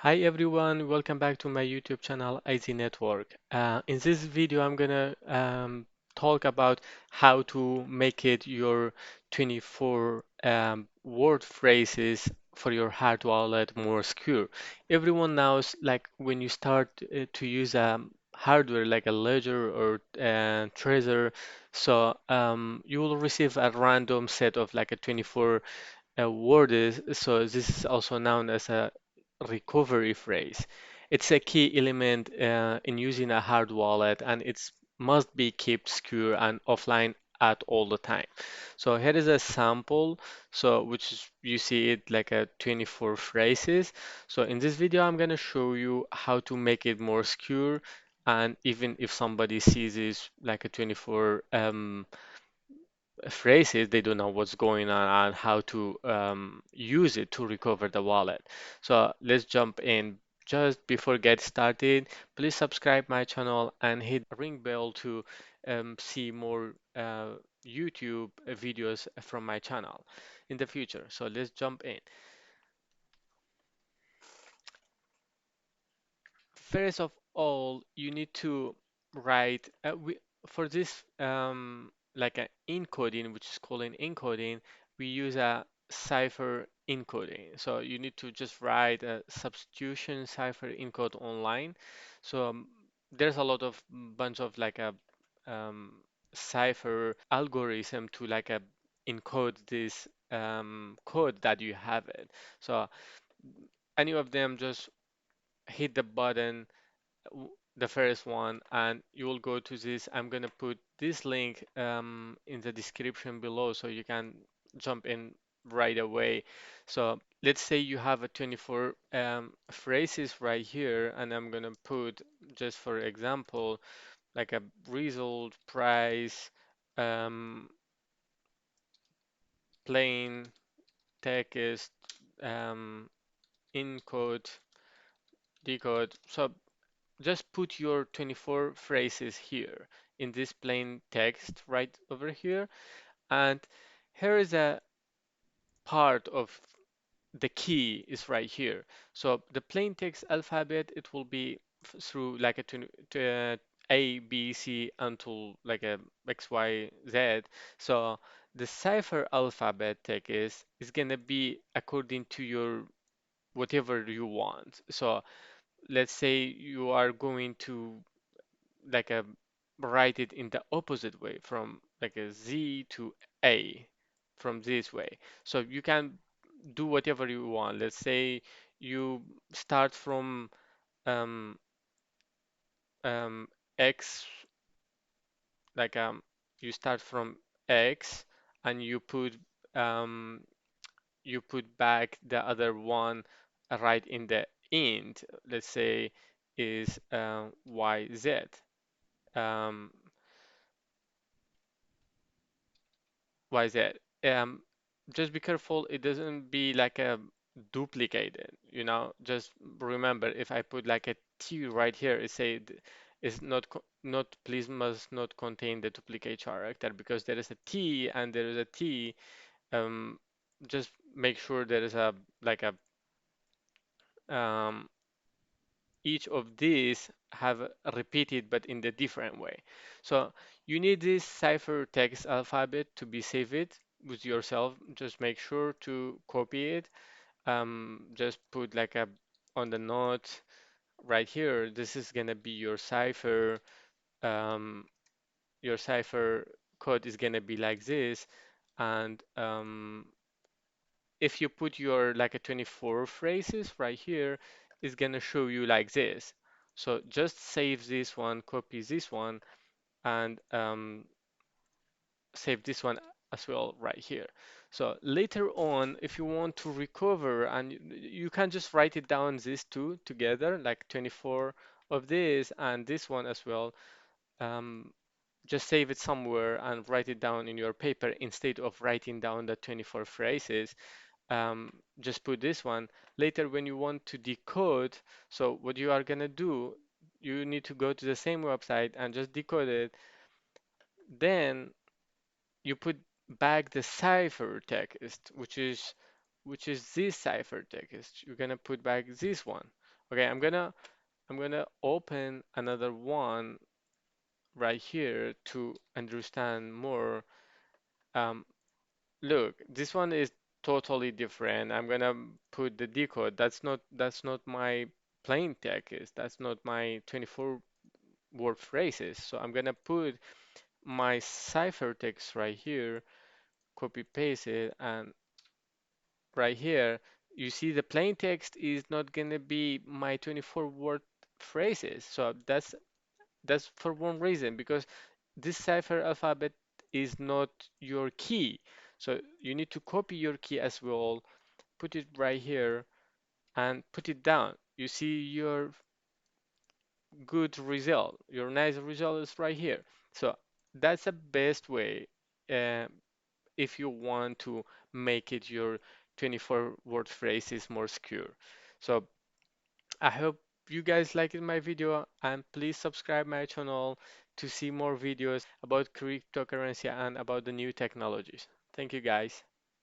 Hi everyone, welcome back to my YouTube channel IZ Network. In this video, I'm gonna talk about how to make it your 24 word phrases for your hard wallet more secure. Everyone knows, like when you start to use hardware like a Ledger or Trezor, so you will receive a random set of like a 24 words. So this is also known as a recovery phrase. It's a key element in using a hard wallet, and it must be kept secure and offline at all the time. So here is a sample, so which is, you see it like a 24 phrases. So in this video, I'm gonna show you how to make it more secure, and even if somebody sees this like a 24 phrases, they don't know what's going on and how to use it to recover the wallet. So let's jump in. Just before get started, please subscribe my channel and hit the ring bell to see more YouTube videos from my channel in the future. So let's jump in. First of all, you need to write for this like an encoding, which is called an encoding. We use a cipher encoding. So you need to just write a substitution cipher encode online. So there's a lot of bunch of like a cipher algorithm to like a encode this code that you have it. So any of them, just hit the button, the first one, and you will go to this. I'm gonna put this link in the description below so you can jump in right away. So let's say you have a 24 phrases right here, and I'm gonna put, just for example, like a result, price, um, plain text, um, encode, decode. So just put your 24 phrases here in this plain text right over here. And here is a part of the key is right here. So the plain text alphabet, it will be through like a A, B, C until like a X, Y, Z. So the cipher alphabet text is gonna be according to your whatever you want. So let's say you are going to like a write it in the opposite way from like a Z to A from this way. So you can do whatever you want. Let's say you start from um, um, X, like you start from X and um, you put back the other one right in the end. Let's say is YZ. Um, Why is that? Um, just be careful it doesn't be like a duplicated, Just remember if I put like a T right here, it say is not please must not contain the duplicate character because there is a T and there is a T. Um, just make sure there is a like a um, each of these have repeated but in the different way. So you need this cipher text alphabet to be saved with yourself. Just make sure to copy it. Just put like a on the note right here. This is gonna be your cipher. Um, your cipher code is gonna be like this, and if you put your like a 24 phrases right here, it's gonna show you like this. So just save this one, copy this one, and save this one as well right here. So later on, if you want to recover, and you can just write it down these two together, like 24 of this and this one as well. Um, just save it somewhere and write it down in your paper instead of writing down the 24 phrases. Just put this one. Later, when you want to decode, so what you are gonna do, you need to go to the same website and just decode it. Then you put back the cipher text, which is this cipher text. You're gonna put back this one. Okay, I'm gonna open another one right here to understand more. Um, Look, this one is totally different. I'm gonna put the decode. That's not my plain text. That's not my 24 word phrases. So I'm gonna put my ciphertext right here, copy paste it, and right here, you see the plain text is not gonna be my 24 word phrases. So that's for one reason, because this cipher alphabet is not your key. So you need to copy your key as well, put it right here, and put it down. You see your good result, your nice result is right here. So that's the best way uh, if you want to make it your 24 word phrases more secure. So I hope you guys liked my video, and please subscribe my channel to see more videos about cryptocurrency and about the new technologies. Thank you guys.